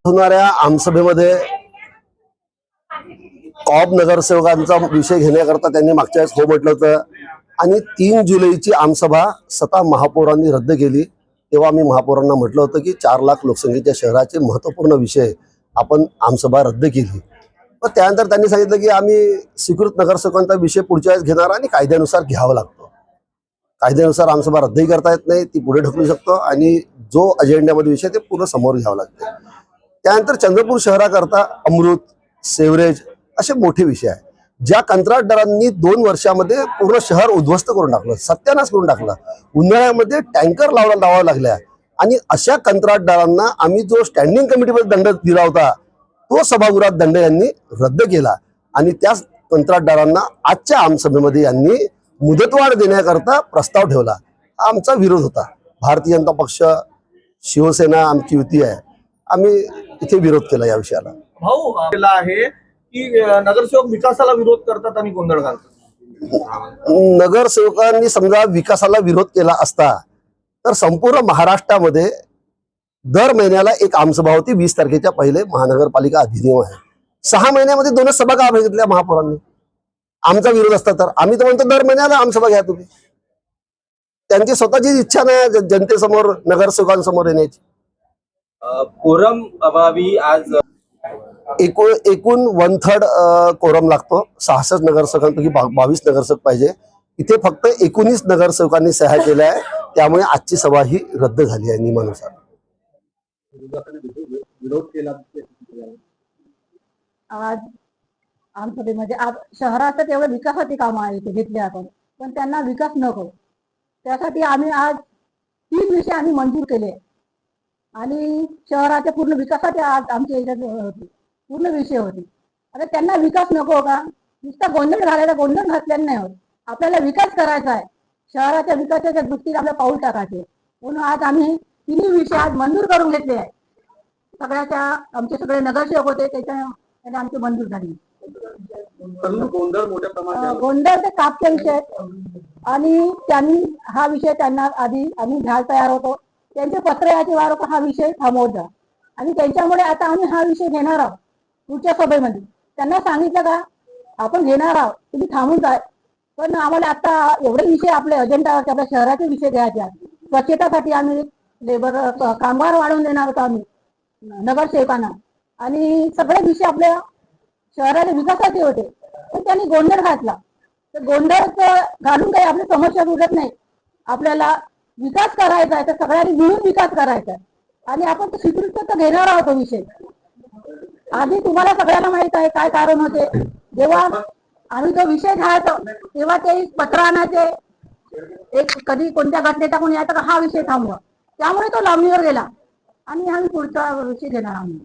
होणाऱ्या आमसभेमध्ये कॉप नगरसेवकांचा विषय घेण्याकरता त्यांनी मागच्या वेळेस हो म्हटलं होतं आणि 3 जुलैची आमसभा स्वतः महापौरांनी रद्द केली। तेव्हा मी महापौरांना म्हटलं होतं की 4 लाख लोकसंख्येच्या शहराचे महत्त्वपूर्ण विषय आपण आमसभा रद्द केली। पण त्यानंतर त्यांनी सांगितलं की आम्ही स्वीकृत नगरसेवकांचा विषय पुढच्या वेळेस घेणार आणि कायद्यानुसार घ्यावा लागतो। कायद्यानुसार आमसभा रद्दही करता येत नाही, ती पुढे ढकलू शकतो आणि जो अजेंड्यामध्ये विषय ते पूर्ण समोर घ्यावा लागते। त्यानंतर चंद्रपूर शहराकरता अमृत, सेवरेज असे मोठे विषय आहे। ज्या कंत्राटदारांनी 2 वर्षामध्ये पूर्ण शहर उद्ध्वस्त करून टाकलं, सत्यानाश करून टाकला, उन्हाळ्यामध्ये टँकर लावावं लागल्या आणि अशा कंत्राटदारांना आम्ही जो स्टँडिंग कमिटीमध्ये दंड दिला होता तो सभागृहात दंड यांनी रद्द केला आणि त्या कंत्राटदारांना आजच्या आमसभेमध्ये यांनी मुदतवाढ देण्याकरता प्रस्ताव ठेवला। हा आमचा विरोध होता। भारतीय जनता पक्ष, शिवसेना आमची युती आहे, आम्ही इथे विरोध केला या विषयाला। भाऊ आहे की नगरसेवक विकासाला विरोध करतात आणि गोंधळ घालतात। नगरसेवकांनी समजा विकासाला विरोध केला असता तर संपूर्ण महाराष्ट्रामध्ये दर महिन्याला एक आमसभा होती। 20 तारखेच्या पहिले महानगरपालिका अधिनियम आहे। 6 महिन्यामध्ये 2च सभा का घेतल्या महापौरांनी? आमचा विरोध असता तर आम्ही तर म्हणतो दर महिन्याला आमसभा घ्या तुम्ही। त्यांची स्वतःची इच्छा नाही जनतेसमोर नगरसेवकांसमोर येण्याची। कोरम अभावी आज एकूण 1/3 कोरम लागतो। 66 नगरसेवकांपैकी 22 नगरसेवक पाहिजे। इथे फक्त 19 नगरसेवकांनी सह्या केल्या आहे, त्यामुळे आजची सभा ही रद्द झाली आहे नियमानुसार। विरोध केला आज आमसभेमध्ये आज शहराचं तेवढं विकासाची कामं आहे ते घेतले आपण, पण त्यांना विकास नको त्यासाठी आम्ही आज 3 विषय आम्ही मंजूर केले आणि शहराच्या पूर्ण विकासाचे आज आमच्या याच्यात होते, पूर्ण विषय होते। आता त्यांना विकास नको का? नुसता गोंधळ घालायला गोंधळ घातल्याने नाही होत, आपल्याला विकास करायचा आहे। शहराच्या विकासाच्या दृष्टीने आपल्याला पाऊल टाकायचे, म्हणून आज आम्ही 3 विषय आज मंजूर करून घेतले आहे। सगळ्याच्या आमचे सगळे नगरसेवक होते त्याच्या आमची मंजूर झाली। गोंधळ मोठ्या प्रमाणात गोंधळ ते कापचे विषय आहेत आणि त्यांनी हा विषय त्यांना आधी आम्ही घ्यायला तयार होतो, त्यांचे पत्र याचे वार हा विषय थांबवत जा आणि त्यांच्यामुळे आता आम्ही हा विषय घेणार आहोत पुढच्या सभेमध्ये। त्यांना सांगितलं का आपण घेणार आहोत, तुम्ही थांबून जा, पण आम्हाला आता एवढे विषय आपले अजेंडावरचे आपल्या शहराचे विषय घ्यायचे आहेत। स्वच्छतासाठी आम्ही लेबर कामगार वाढवून देणार होतो आम्ही नगरसेवकांना आणि सगळे विषय आपल्या शहराच्या विकासाचे होते, पण त्यांनी गोंधळ घातला। तर गोंधळ घालून काही आपली समस्या उडत नाही। आपल्याला विकास करायचा आहे तर सगळ्यांनी मिळून विकास करायचा आहे आणि आपण तो स्वीकृत तर घेणार आहोत तो विषय। आधी तुम्हाला सगळ्यांना माहित आहे काय कारण होते, जेव्हा आम्ही तो विषय घ्यायचो तेव्हा ते पत्र आणायचे, एक कधी कोणत्या घटनेचा कोणी यायचा हा विषय थांबवा, त्यामुळे तो लांबणीवर गेला आणि आम्ही पुढचा विषय घेणार आहोत।